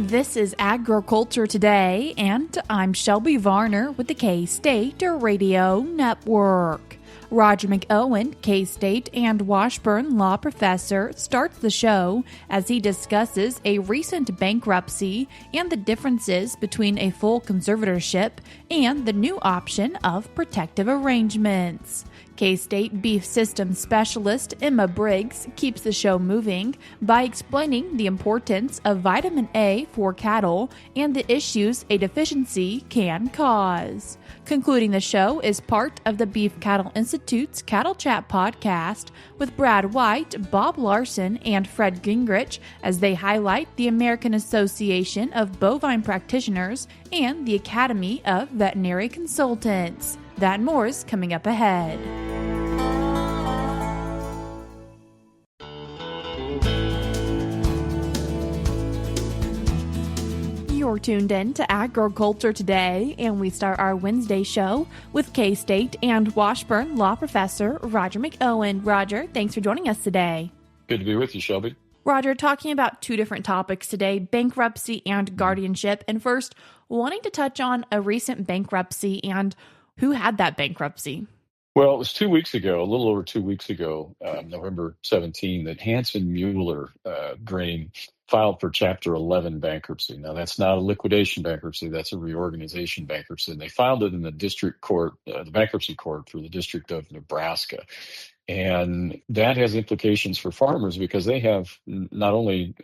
This is Agriculture Today, and I'm Shelby Varner with the K-State Radio Network. Roger McEowen, K-State and Washburn law professor, starts the show as he discusses a recent bankruptcy and the differences between a full conservatorship and the new option of protective arrangements. K-State beef systems specialist Emma Briggs keeps the show moving by explaining the importance of vitamin A for cattle and the issues a deficiency can cause. Concluding the show is part of the Beef Cattle Institute's Cattle Chat podcast with Brad White, Bob Larson, and Fred Gingrich as they highlight the American Association of Bovine Practitioners and the Academy of Veterinary Consultants. That and more is coming up ahead. You're tuned in to Agriculture Today, and we start our Wednesday show with K-State and Washburn law professor Roger McEowen. Roger, thanks for joining us today. Good to be with you, Shelby. Roger, talking about two different topics today, bankruptcy and guardianship. And first, wanting to touch on a recent bankruptcy and who had that bankruptcy. Well, it was 2 weeks ago, a little over 2 weeks ago, November 17, that Hansen-Mueller grain filed for Chapter 11 bankruptcy. Now, that's not a liquidation bankruptcy. That's a reorganization bankruptcy. And they filed it in the district court, the bankruptcy court for the District of Nebraska. And that has implications for farmers because they have not only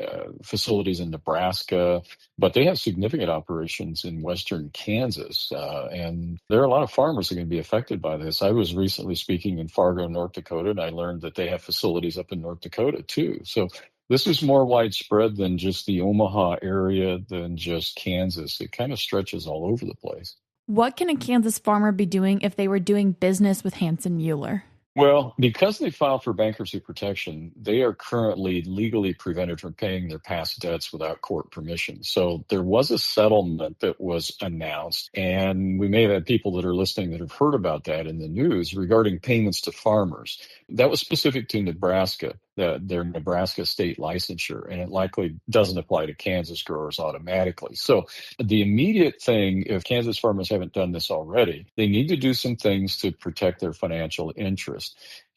facilities in Nebraska, but they have significant operations in western Kansas. And there are a lot of farmers who are going to be affected by this. I was recently speaking in Fargo, North Dakota, and I learned that they have facilities up in North Dakota too. So this is more widespread than just the Omaha area, than just Kansas. It kind of stretches all over the place. What can a Kansas farmer be doing if they were doing business with Hansen-Mueller? Well, because they filed for bankruptcy protection, they are currently legally prevented from paying their past debts without court permission. So there was a settlement that was announced, and we may have had people that are listening that have heard about that in the news regarding payments to farmers. That was specific to Nebraska, their Nebraska state licensure, and it likely doesn't apply to Kansas growers automatically. So the immediate thing, if Kansas farmers haven't done this already, they need to do some things to protect their financial interest.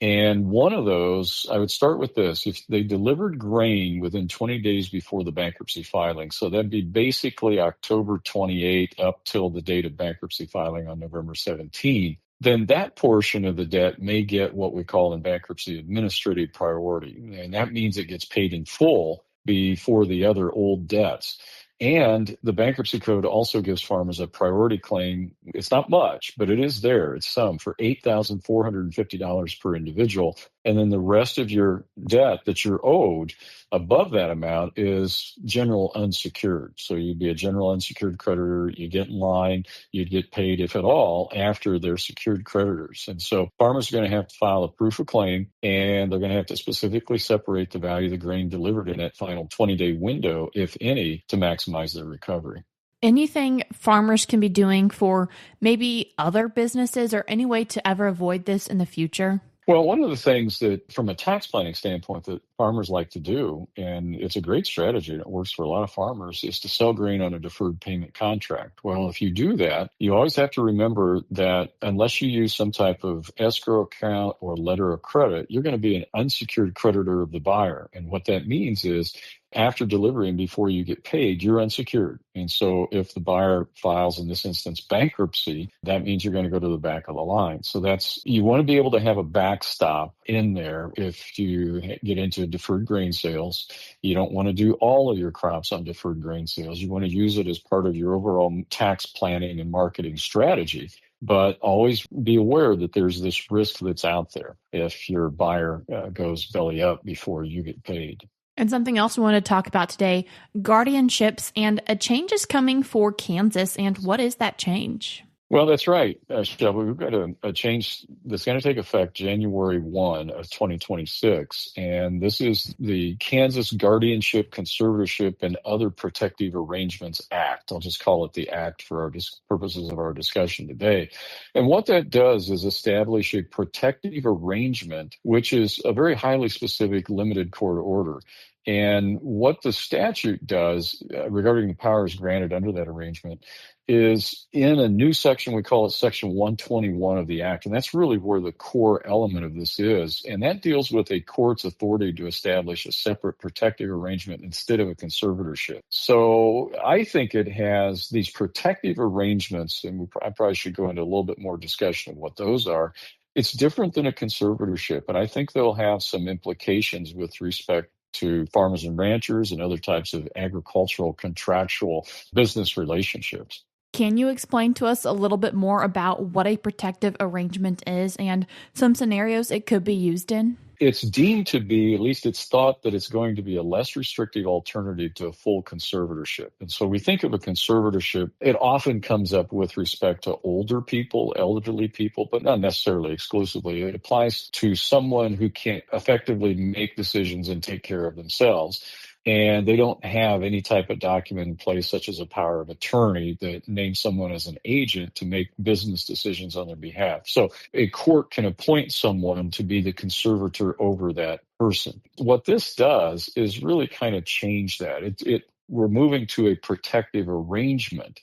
And one of those, I would start with this. If they delivered grain within 20 days before the bankruptcy filing, so that'd be basically October 28 up till the date of bankruptcy filing on November 17, then that portion of the debt may get what we call in bankruptcy administrative priority. And that means it gets paid in full before the other old debts. And the bankruptcy code also gives farmers a priority claim. It's not much, but it is there. It's some for $8,450 per individual. And then the rest of your debt that you're owed above that amount is general unsecured. So you'd be a general unsecured creditor. You get in line. You'd get paid, if at all, after they're secured creditors. And so farmers are going to have to file a proof of claim, and they're going to have to specifically separate the value of the grain delivered in that final 20-day window, if any, to maximize their recovery. Anything farmers can be doing for maybe other businesses or any way to ever avoid this in the future? Well, one of the things that, from a tax planning standpoint, that farmers like to do, and it's a great strategy and it works for a lot of farmers, is to sell grain on a deferred payment contract. Well, if you do that, you always have to remember that unless you use some type of escrow account or letter of credit, you're going to be an unsecured creditor of the buyer. And what that means is, after delivery and before you get paid, you're unsecured. And so if the buyer files, in this instance, bankruptcy, that means you're going to go to the back of the line. So you want to be able to have a backstop in there if you get into deferred grain sales. You don't want to do all of your crops on deferred grain sales. You want to use it as part of your overall tax planning and marketing strategy. But always be aware that there's this risk that's out there if your buyer goes belly up before you get paid. And something else we want to talk about today, guardianships, and a change is coming for Kansas. And what is that change? Well, that's right, Shelby. We've got a change that's going to take effect January 1 of 2026. And this is the Kansas Guardianship, Conservatorship, and Other Protective Arrangements Act. I'll just call it the Act for our purposes of our discussion today. And what that does is establish a protective arrangement, which is a very highly specific limited court order. And what the statute does regarding the powers granted under that arrangement is in a new section. We call it Section 121 of the Act. And that's really where the core element of this is. And that deals with a court's authority to establish a separate protective arrangement instead of a conservatorship. So I think it has these protective arrangements, and I probably should go into a little bit more discussion of what those are. It's different than a conservatorship, and I think they'll have some implications with respect to farmers and ranchers and other types of agricultural contractual business relationships. Can you explain to us a little bit more about what a protective arrangement is and some scenarios it could be used in? It's deemed to be, at least it's thought that it's going to be a less restrictive alternative to a full conservatorship. And so we think of a conservatorship, it often comes up with respect to older people, elderly people, but not necessarily exclusively. It applies to someone who can't effectively make decisions and take care of themselves. And they don't have any type of document in place, such as a power of attorney that names someone as an agent to make business decisions on their behalf. So a court can appoint someone to be the conservator over that person. What this does is really kind of change that. We're moving to a protective arrangement.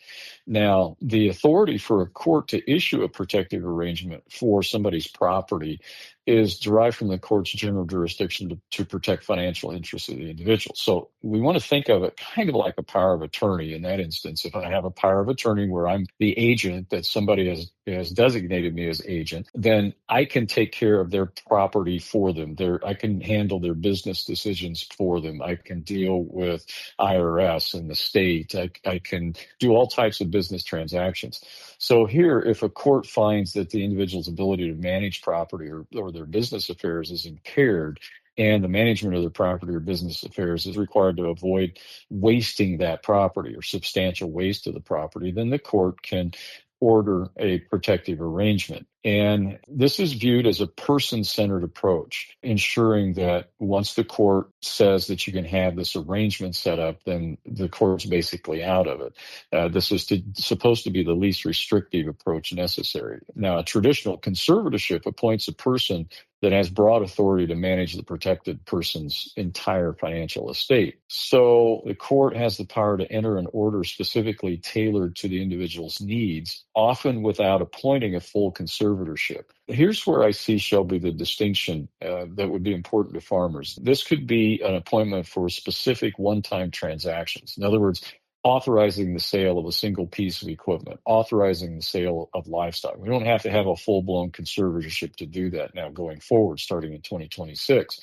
Now, the authority for a court to issue a protective arrangement for somebody's property is derived from the court's general jurisdiction to protect financial interests of the individual. So we want to think of it kind of like a power of attorney in that instance. If I have a power of attorney where I'm the agent that somebody has designated me as agent, then I can take care of their property for them. I can handle their business decisions for them. I can deal with IRS and the state. I can do all types of business transactions. So here, if a court finds that the individual's ability to manage property or their business affairs is impaired, and the management of their property or business affairs is required to avoid wasting that property or substantial waste of the property, then the court can order a protective arrangement. And this is viewed as a person-centered approach, ensuring that once the court says that you can have this arrangement set up, then the court's basically out of it. This is supposed to be the least restrictive approach necessary. Now, a traditional conservatorship appoints a person that has broad authority to manage the protected person's entire financial estate. So the court has the power to enter an order specifically tailored to the individual's needs, often without appointing a full conservatorship. Here's where I see, Shelby, the distinction that would be important to farmers. This could be an appointment for specific one-time transactions. In other words, authorizing the sale of a single piece of equipment, authorizing the sale of livestock. We don't have to have a full-blown conservatorship to do that now going forward, starting in 2026.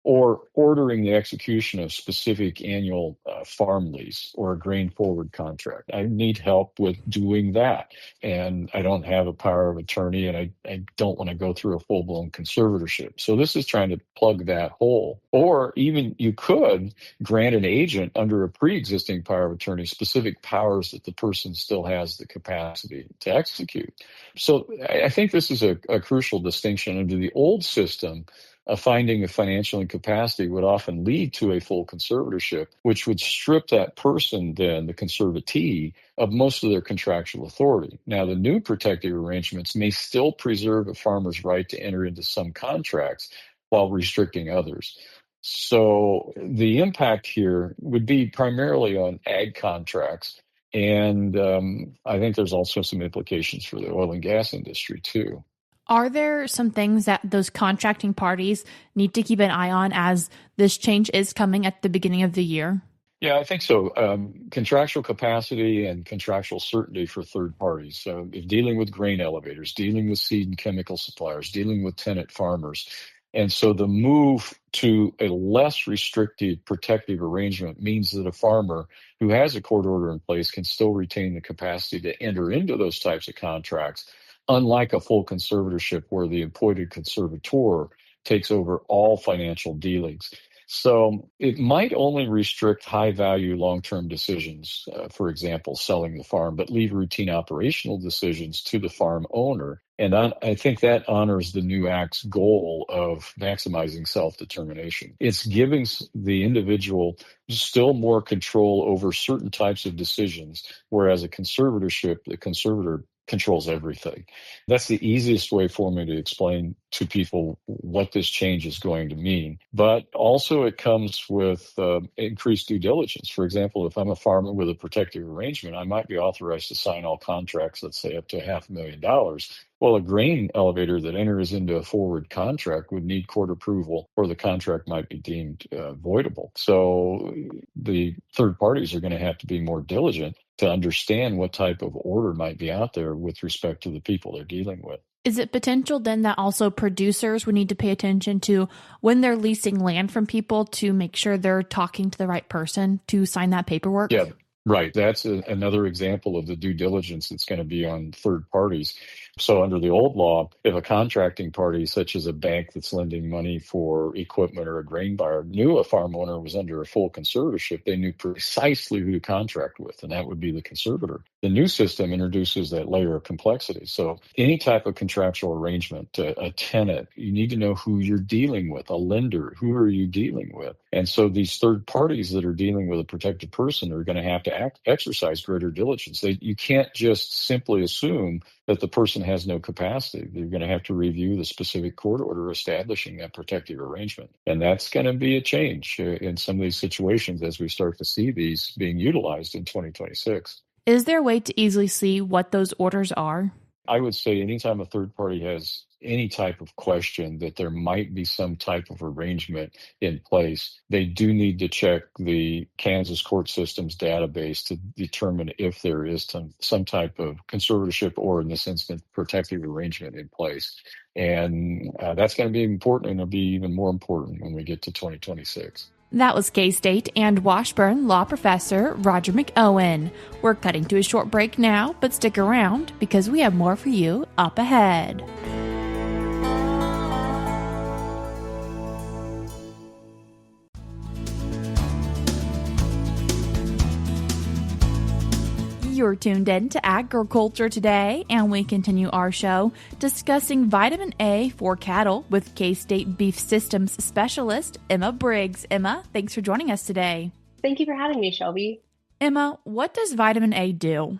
Or ordering the execution of specific annual farm lease or a grain forward contract. I need help with doing that. And I don't have a power of attorney, and I don't want to go through a full-blown conservatorship. So this is trying to plug that hole. Or even you could grant an agent under a pre-existing power of attorney specific powers that the person still has the capacity to execute. So I think this is a crucial distinction. Under the old system, a finding of financial incapacity would often lead to a full conservatorship, which would strip that person, then the conservatee, of most of their contractual authority. Now, the new protective arrangements may still preserve a farmer's right to enter into some contracts while restricting others. So the impact here would be primarily on ag contracts. And I think there's also some implications for the oil and gas industry, too. Are there some things that those contracting parties need to keep an eye on as this change is coming at the beginning of the year? Yeah, I think so. Contractual capacity and contractual certainty for third parties. So if dealing with grain elevators, dealing with seed and chemical suppliers, dealing with tenant farmers. And so the move to a less restrictive protective arrangement means that a farmer who has a court order in place can still retain the capacity to enter into those types of contracts, unlike a full conservatorship where the appointed conservator takes over all financial dealings. So it might only restrict high-value long-term decisions, for example, selling the farm, but leave routine operational decisions to the farm owner. And I think that honors the new Act's goal of maximizing self-determination. It's giving the individual still more control over certain types of decisions, whereas a conservatorship, the conservator controls everything. That's the easiest way for me to explain to people what this change is going to mean. But also it comes with increased due diligence. For example, if I'm a farmer with a protective arrangement, I might be authorized to sign all contracts, let's say up to $500,000. Well, a grain elevator that enters into a forward contract would need court approval, or the contract might be deemed voidable. So the third parties are going to have to be more diligent to understand what type of order might be out there with respect to the people they're dealing with. Is it potential then that also producers would need to pay attention to when they're leasing land from people to make sure they're talking to the right person to sign that paperwork? Yeah, right. That's another example of the due diligence that's going to be on third parties. So under the old law, if a contracting party, such as a bank that's lending money for equipment or a grain buyer, knew a farm owner was under a full conservatorship, they knew precisely who to contract with, and that would be the conservator. The new system introduces that layer of complexity. So any type of contractual arrangement, a tenant, you need to know who you're dealing with, a lender, who are you dealing with? And so these third parties that are dealing with a protected person are going to have to exercise greater diligence. You can't just simply assume that the person has no capacity. They're going to have to review the specific court order establishing that protective arrangement. And that's going to be a change in some of these situations as we start to see these being utilized in 2026. Is there a way to easily see what those orders are? I would say anytime a third party has any type of question that there might be some type of arrangement in place, they do need to check the Kansas court system's database to determine if there is some type of conservatorship or, in this instance, protective arrangement in place. And that's going to be important, and it'll be even more important when we get to 2026. That was K-State and Washburn law professor Roger McEowen. We're cutting to a short break now, but stick around because we have more for you up ahead. You're tuned in to Agriculture Today, and we continue our show discussing vitamin A for cattle with K-State Beef Systems Specialist Emma Briggs. Emma, thanks for joining us today. Thank you for having me, Shelby. Emma, what does vitamin A do?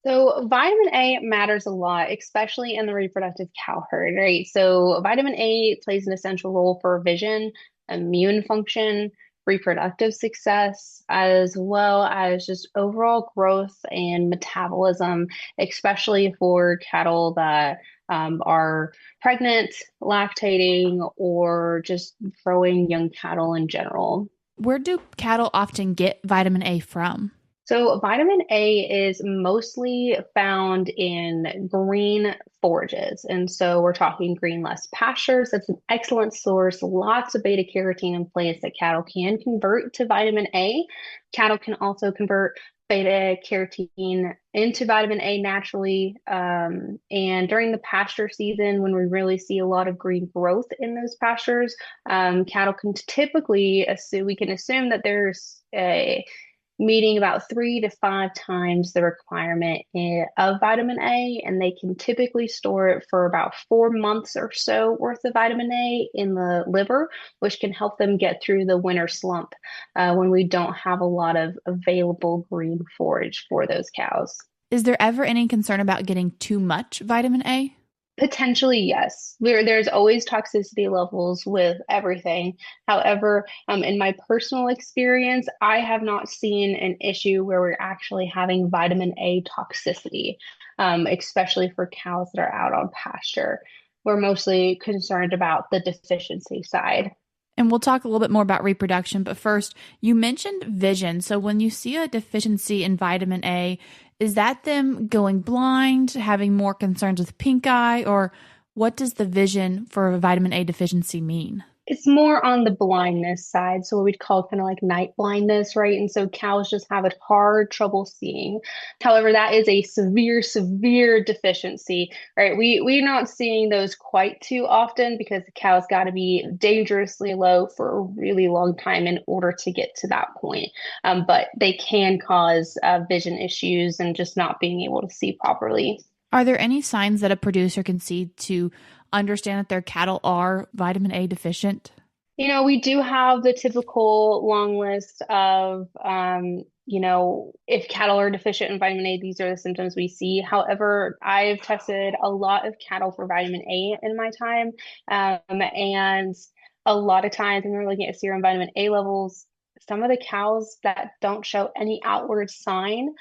So vitamin A matters a lot, especially in the reproductive cow herd, right? So vitamin A plays an essential role for vision, immune function, reproductive success, as well as just overall growth and metabolism, especially for cattle that are pregnant, lactating, or just growing young cattle in general. Where do cattle often get vitamin A from? So vitamin A is mostly found in green forages. And so we're talking green less pastures. That's an excellent source. Lots of beta carotene in place that cattle can convert to vitamin A. Cattle can also convert beta carotene into vitamin A naturally. And during the pasture season, when we really see a lot of green growth in those pastures, cattle can typically assume that there's meeting about 3 to 5 times the requirement of vitamin A, and they can typically store it for about 4 months or so worth of vitamin A in the liver, which can help them get through the winter slump when we don't have a lot of available green forage for those cows. Is there ever any concern about getting too much vitamin A? Potentially, yes. There's always toxicity levels with everything. However, in my personal experience, I have not seen an issue where we're actually having vitamin A toxicity, especially for cows that are out on pasture. We're mostly concerned about the deficiency side. And we'll talk a little bit more about reproduction, but first, you mentioned vision. So when you see a deficiency in vitamin A, is that them going blind, having more concerns with pink eye, or what does the vision for a vitamin A deficiency mean? It's more on the blindness side, so what we'd call kind of like night blindness, right? And so cows just have a hard trouble seeing. However, that is a severe, severe deficiency, right? We're not seeing those quite too often because the cow's got to be dangerously low for a really long time in order to get to that point. But they can cause vision issues and just not being able to see properly. Are there any signs that a producer can see to understand that their cattle are vitamin A deficient? We do have the typical long list of, if cattle are deficient in vitamin A, these are the symptoms we see. However, I've tested a lot of cattle for vitamin A in my time. And a lot of times when we're looking at serum vitamin A levels, some of the cows that don't show any outward sign,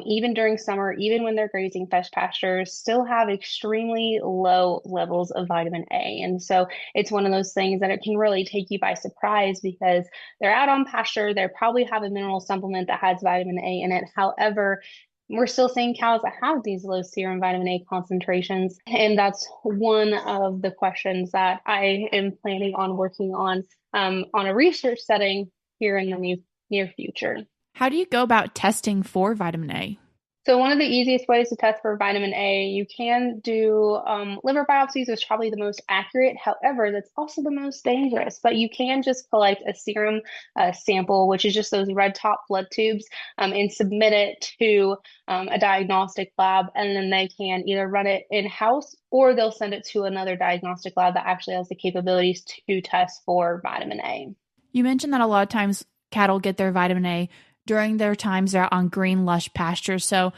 even during summer, even when they're grazing fresh pastures, still have extremely low levels of vitamin A. And so it's one of those things that it can really take you by surprise because they're out on pasture. They probably have a mineral supplement that has vitamin A in it. However, we're still seeing cows that have these low serum vitamin A concentrations. And that's one of the questions that I am planning on working on a research setting here in the near future. How do you go about testing for vitamin A? So one of the easiest ways to test for vitamin A, you can do liver biopsies, is probably the most accurate. However, that's also the most dangerous. But you can just collect a serum sample, which is just those red top blood tubes, and submit it to a diagnostic lab, and then they can either run it in-house or they'll send it to another diagnostic lab that actually has the capabilities to test for vitamin A. You mentioned that a lot of times cattle get their vitamin A during their times they're on green, lush pastures. So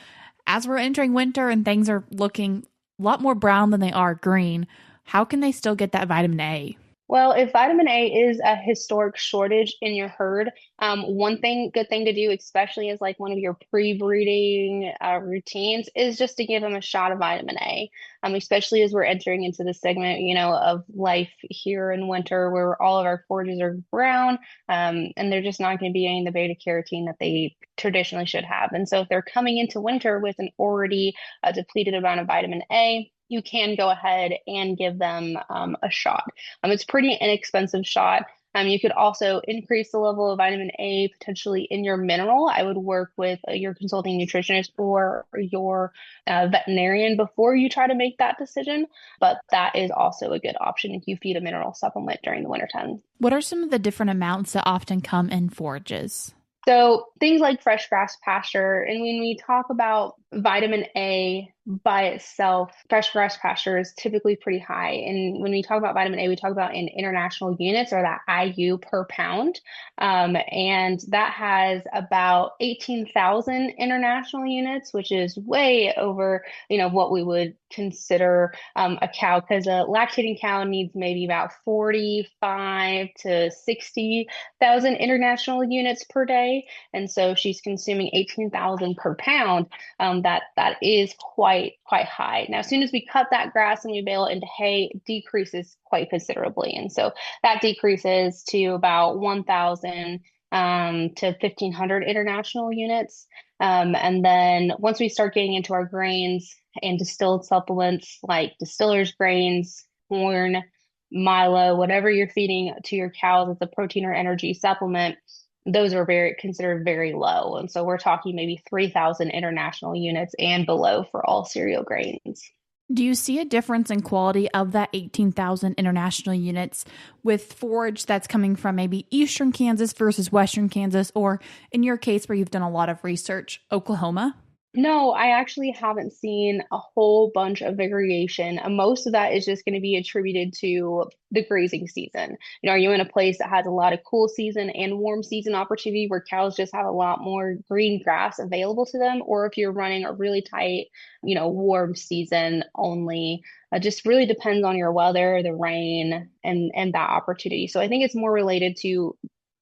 as we're entering winter and things are looking a lot more brown than they are green, how can they still get that vitamin A? Well, if vitamin A is a historic shortage in your herd, good thing to do, especially as like one of your pre-breeding routines, is just to give them a shot of vitamin A. Especially as we're entering into the segment, of life here in winter, where all of our forages are brown, and they're just not going to be getting the beta carotene that they traditionally should have. And so, if they're coming into winter with an already depleted amount of vitamin A, you can go ahead and give them a shot. It's pretty inexpensive shot. You could also increase the level of vitamin A potentially in your mineral. I would work with your consulting nutritionist or your veterinarian before you try to make that decision. But that is also a good option if you feed a mineral supplement during the wintertime. What are some of the different amounts that often come in forages? So things like fresh grass pasture, and when we talk about vitamin A by itself, fresh grass pasture is typically pretty high. And when we talk about vitamin A, we talk about in international units, or that IU per pound. And that has about 18,000 international units, which is way over, what we would consider a cow, because a lactating cow needs maybe about 45 to 60,000 international units per day. And so she's consuming 18,000 per pound. That is quite high. Now, as soon as we cut that grass and we bale it into hay, it decreases quite considerably. And so that decreases to about 1,000 to 1,500 international units. And then once we start getting into our grains and distilled supplements like distillers grains, corn, milo, whatever you're feeding to your cows as a protein or energy supplement, those are considered very low. And so we're talking maybe 3,000 international units and below for all cereal grains. Do you see a difference in quality of that 18,000 international units with forage that's coming from maybe Eastern Kansas versus Western Kansas, or in your case where you've done a lot of research, Oklahoma? No, I actually haven't seen a whole bunch of variation. Most of that is just going to be attributed to the grazing season. Are you in a place that has a lot of cool season and warm season opportunity where cows just have a lot more green grass available to them? Or if you're running a really tight, warm season only, it just really depends on your weather, the rain, and that opportunity. So I think it's more related to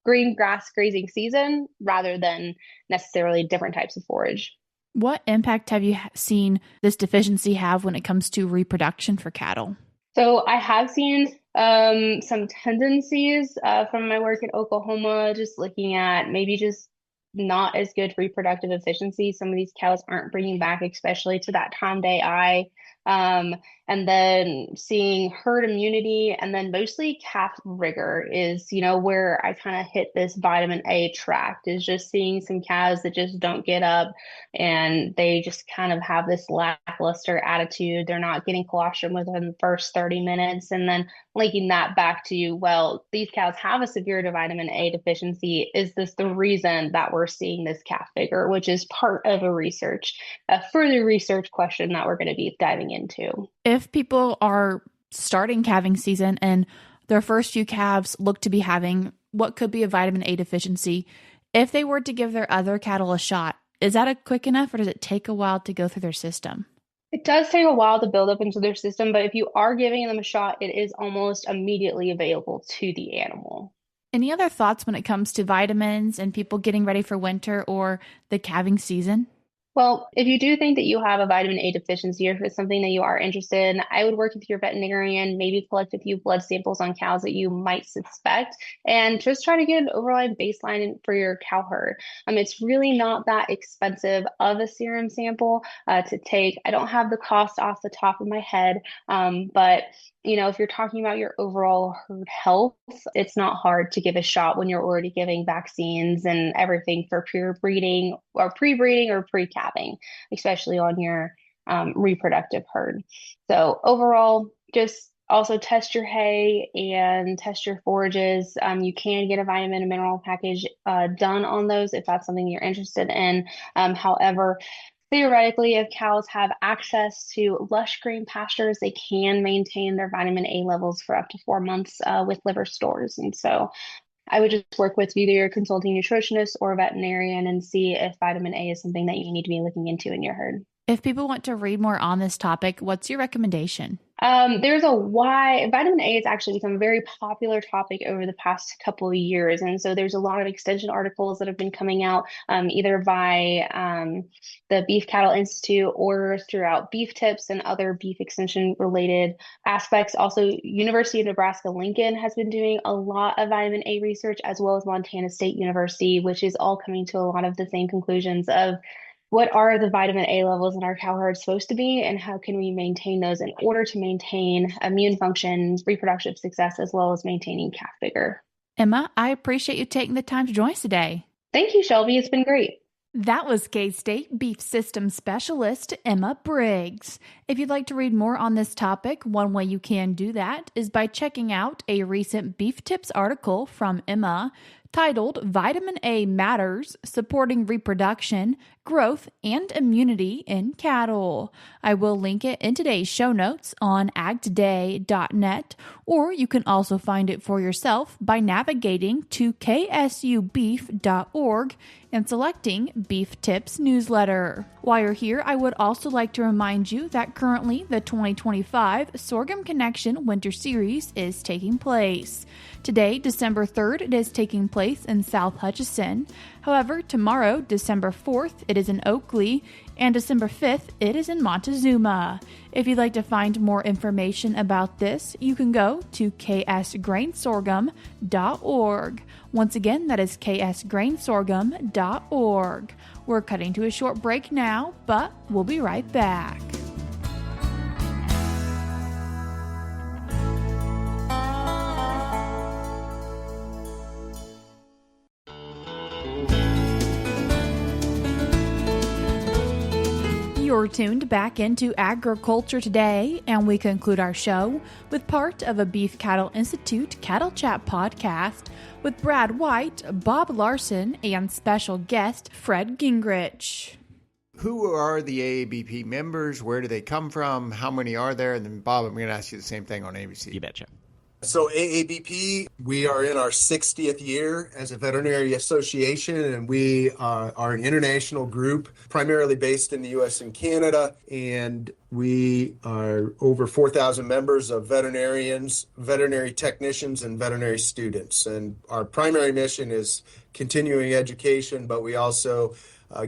green grass grazing season rather than necessarily different types of forage. What impact have you seen this deficiency have when it comes to reproduction for cattle? So I have seen some tendencies from my work in Oklahoma, just looking at maybe just not as good reproductive efficiency. Some of these cows aren't bringing back, especially to that time day eye. And then seeing herd immunity, and then mostly calf rigor is, where I kind of hit this vitamin A tract, is just seeing some calves that just don't get up and they just kind of have this lackluster attitude. They're not getting colostrum within the first 30 minutes. And then linking that back to, well, these cows have a severe vitamin A deficiency. Is this the reason that we're seeing this calf vigor, which is part of a further research question that we're going to be diving into. If people are starting calving season and their first few calves look to be having what could be a vitamin A deficiency, if they were to give their other cattle a shot, is that a quick enough, or does it take a while to go through their system? It does take a while to build up into their system, but if you are giving them a shot, it is almost immediately available to the animal. Any other thoughts when it comes to vitamins and people getting ready for winter or the calving season? Well, if you do think that you have a vitamin A deficiency, or if it's something that you are interested in, I would work with your veterinarian, maybe collect a few blood samples on cows that you might suspect, and just try to get an overall baseline for your cow herd. It's really not that expensive of a serum sample to take. I don't have the cost off the top of my head, but if you're talking about your overall herd health, it's not hard to give a shot when you're already giving vaccines and everything for pure breeding or pre-breeding or pre-calving, especially on your reproductive herd. So overall, just also test your hay and test your forages. You can get a vitamin and mineral package done on those if that's something you're interested in. However, theoretically, if cows have access to lush green pastures, they can maintain their vitamin A levels for up to 4 months with liver stores. And so I would just work with either your consulting nutritionist or veterinarian and see if vitamin A is something that you need to be looking into in your herd. If people want to read more on this topic, what's your recommendation? Vitamin A has actually become a very popular topic over the past couple of years. And so there's a lot of extension articles that have been coming out either by the Beef Cattle Institute or throughout Beef Tips and other beef extension related aspects. Also, University of Nebraska-Lincoln has been doing a lot of vitamin A research, as well as Montana State University, which is all coming to a lot of the same conclusions of what are the vitamin A levels in our cow herd supposed to be, and how can we maintain those in order to maintain immune function, reproductive success, as well as maintaining calf vigor. Emma, I appreciate you taking the time to join us today. Thank you, Shelby. It's been great. That was K-State Beef Systems Specialist Emma Briggs. If you'd like to read more on this topic, one way you can do that is by checking out a recent Beef Tips article from Emma titled Vitamin A Matters, Supporting Reproduction, Growth, and Immunity in Cattle. I will link it in today's show notes on agtoday.net, or you can also find it for yourself by navigating to ksubeef.org and selecting Beef Tips Newsletter. While you're here, I would also like to remind you that currently the 2025 Sorghum Connection Winter Series is taking place. Today, December 3rd, it is taking place in South Hutchinson. However, tomorrow, December 4th, it is in Oakley, and December 5th, it is in Montezuma. If you'd like to find more information about this, you can go to ksgrainsorghum.org. Once again, that is ksgrainsorghum.org. We're cutting to a short break now, but we'll be right back. You're tuned back into Agriculture Today, and we conclude our show with part of a Beef Cattle Institute Cattle Chat podcast with Brad White, Bob Larson, and special guest Fred Gingrich. Who are the AABP members? Where do they come from? How many are there? And then, Bob, I'm going to ask you the same thing on ABC. You betcha. So AABP, we are in our 60th year as a veterinary association, and we are an international group primarily based in the U.S. and Canada, and we are over 4,000 members of veterinarians, veterinary technicians, and veterinary students. And our primary mission is continuing education, but we also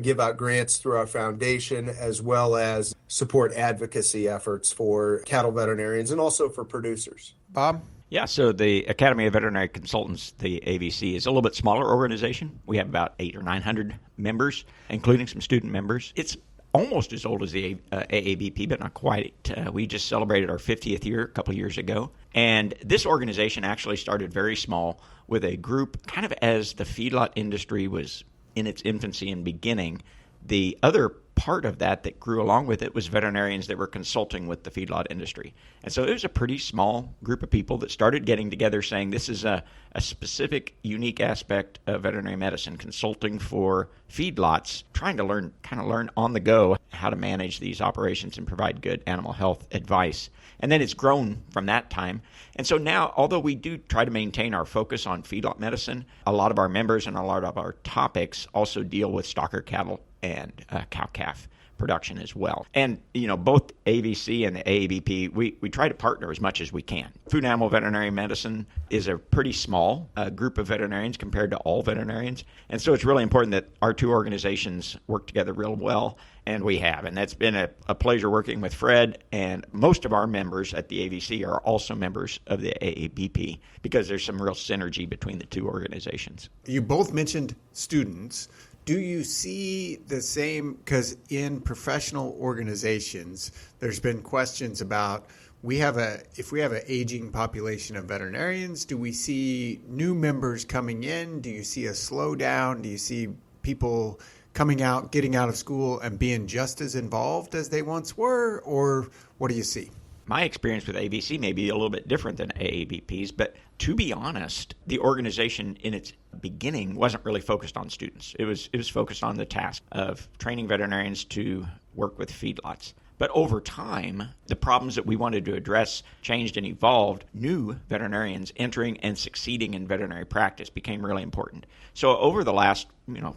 give out grants through our foundation, as well as support advocacy efforts for cattle veterinarians and also for producers. Bob? Yeah, so the Academy of Veterinary Consultants, the AVC, is a little bit smaller organization. We have about 800 or 900 members, including some student members. It's almost as old as the AABP, but not quite. We just celebrated our 50th year a couple of years ago. And this organization actually started very small with a group kind of as the feedlot industry was in its infancy and beginning. The other part of that grew along with it was veterinarians that were consulting with the feedlot industry. And so it was a pretty small group of people that started getting together saying this is a specific, unique aspect of veterinary medicine, consulting for feedlots, trying to learn on the go how to manage these operations and provide good animal health advice. And then it's grown from that time. And so now, although we do try to maintain our focus on feedlot medicine, a lot of our members and a lot of our topics also deal with stocker cattle and cow-calf production as well. And, both AVC and the AABP, we try to partner as much as we can. Food and animal veterinary medicine is a pretty small group of veterinarians compared to all veterinarians. And so it's really important that our two organizations work together real well, and we have. And that's been a pleasure working with Fred, and most of our members at the AVC are also members of the AABP because there's some real synergy between the two organizations. You both mentioned students. Do you see the same, because in professional organizations, there's been questions about if we have an aging population of veterinarians, do we see new members coming in? Do you see a slowdown? Do you see people coming out, getting out of school and being just as involved as they once were? Or what do you see? My experience with AVC may be a little bit different than AABP's, but to be honest, the organization in its beginning wasn't really focused on students. It was focused on the task of training veterinarians to work with feedlots. But over time, the problems that we wanted to address changed and evolved. New veterinarians entering and succeeding in veterinary practice became really important. So over the last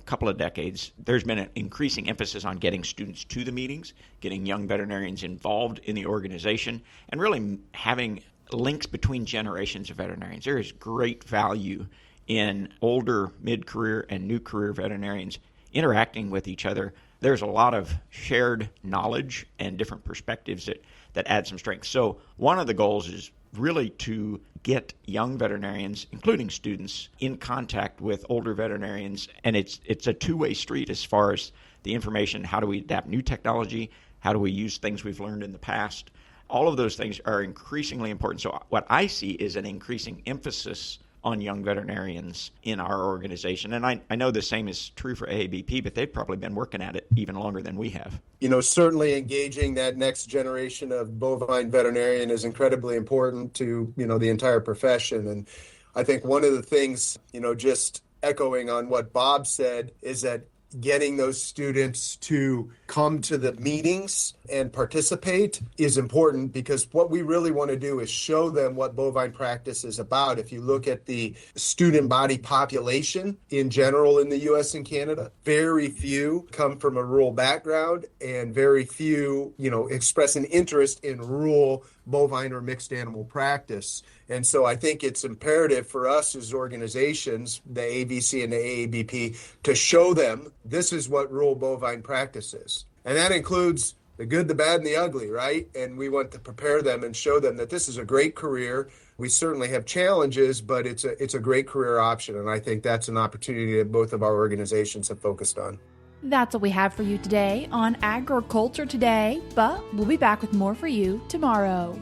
couple of decades, there's been an increasing emphasis on getting students to the meetings, getting young veterinarians involved in the organization, and really having links between generations of veterinarians. There is great value in older, mid-career, and new career veterinarians interacting with each other. There's a lot of shared knowledge and different perspectives that add some strength. So one of the goals is really to get young veterinarians, including students, in contact with older veterinarians. And it's a two-way street as far as the information. How do we adapt new technology? How do we use things we've learned in the past? All of those things are increasingly important. So what I see is an increasing emphasis on young veterinarians in our organization. And I know the same is true for AABP, but they've probably been working at it even longer than we have. Certainly engaging that next generation of bovine veterinarian is incredibly important to, the entire profession. And I think one of the things, just echoing on what Bob said, is that getting those students to come to the meetings and participate is important, because what we really want to do is show them what bovine practice is about. If you look at the student body population in general in the U.S. and Canada, very few come from a rural background, and very few, express an interest in rural bovine or mixed animal practice. And so I think it's imperative for us as organizations, the AVC and the AABP, to show them this is what rural bovine practice is. And that includes the good, the bad, and the ugly, right? And we want to prepare them and show them that this is a great career. We certainly have challenges, but it's a great career option. And I think that's an opportunity that both of our organizations have focused on. That's what we have for you today on Agriculture Today, but we'll be back with more for you tomorrow.